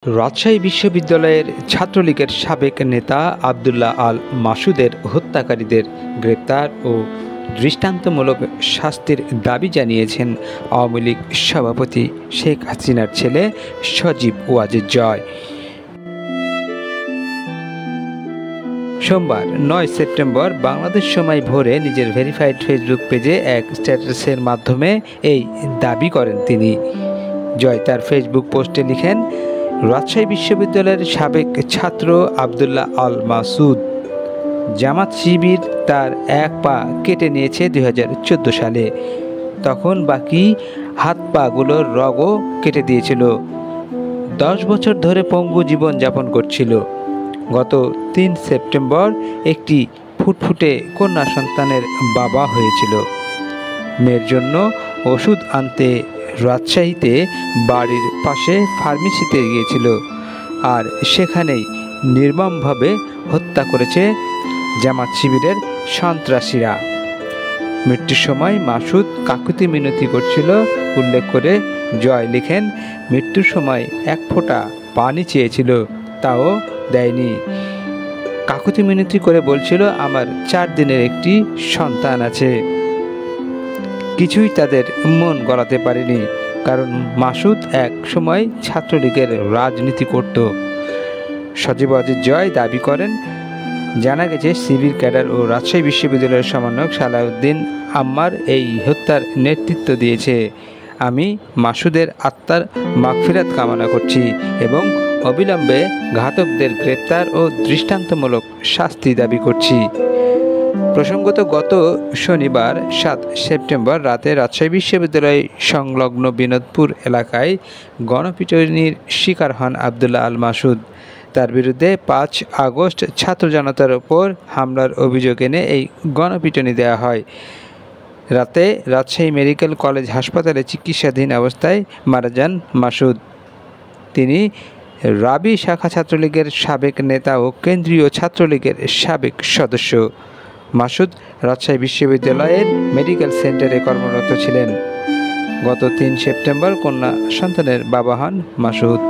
রাজশাহী বিশ্ববিদ্যালয়ের ছাত্রলীগের সাবেক নেতা আবদুল্লাহ আল মাসুদের হত্যাকারীদের গ্রেপ্তার ও দৃষ্টান্তমূলক শাস্তির দাবি জানিয়েছেন আওয়ামী লীগ সভাপতি শেখ হাসিনার ছেলে সজীব ওয়াজেদ জয়। সোমবার ৯ সেপ্টেম্বর বাংলাদেশ সময় ভোরে নিজের ভেরিফাইড ফেসবুক পেজে এক স্ট্যাটাসের মাধ্যমে এই দাবি করেন তিনি। জয় তার ফেসবুক পোস্টে লিখেন, রাজশাহী বিশ্ববিদ্যালয়ের সাবেক ছাত্র আবদুল্লাহ আল মাসুদ জামাত শিবির তার এক পা কেটে নিয়েছে ২০১৪ সালে। তখন বাকি হাত পাগুলোর রগও কেটে দিয়েছিল। ১০ বছর ধরে পঙ্গু জীবন যাপন করছিল। গত ৩ সেপ্টেম্বর একটি ফুটফুটে কন্যা সন্তানের বাবা হয়েছিল। মেয়ের জন্য ওষুধ আনতে রাজশাহীতে বাড়ির পাশে ফার্মেসিতে গিয়েছিল, আর সেখানেই নির্মমভাবে হত্যা করেছে জামাত শিবিরের সন্ত্রাসীরা। মৃত্যুর সময় মাসুদ কাকুতি মিনতি করছিল উল্লেখ করে জয় লিখেন, মৃত্যুর সময় এক ফোঁটা পানি চেয়েছিল, তাও দেয়নি। কাকুতি মিনতি করে বলছিল, আমার ৪ দিনের একটি সন্তান আছে। কিছুই তাদের মন গলাতে পারেনি, কারণ মাসুদ এক সময় ছাত্রলীগের রাজনীতি করত। সজীব ওয়াজেদ জয় দাবি করেন, জানা গেছে শিবির ক্যাডার ও রাজশাহী বিশ্ববিদ্যালয়ের সমন্বয়ক সালাউদ্দিন আম্মার এই হত্যার নেতৃত্ব দিয়েছে। আমি মাসুদের আত্মার মাগফিরাত কামনা করছি এবং অবিলম্বে ঘাতকদের গ্রেপ্তার ও দৃষ্টান্তমূলক শাস্তি দাবি করছি। প্রসঙ্গত, গত শনিবার ৭ সেপ্টেম্বর রাতে রাজশাহী বিশ্ববিদ্যালয় সংলগ্ন বিনোদপুর এলাকায় গণপিটুনির শিকার হন আবদুল্লাহ আল মাসুদ। তার বিরুদ্ধে ৫ আগস্ট ছাত্র জনতার ওপর হামলার অভিযোগ এনে এই গণপিটুনি দেওয়া হয়। রাতে রাজশাহী মেডিকেল কলেজ হাসপাতালে চিকিৎসাধীন অবস্থায় মারা যান মাসুদ। তিনি রাবি শাখা ছাত্রলীগের সাবেক নেতা ও কেন্দ্রীয় ছাত্রলীগের সাবেক সদস্য। মাসুদ রাজশাহী বিশ্ববিদ্যালয়ের মেডিকেল সেন্টারে কর্মরত ছিলেন। গত ৩ সেপ্টেম্বর কন্যা সন্তানের বাবা হন মাসুদ।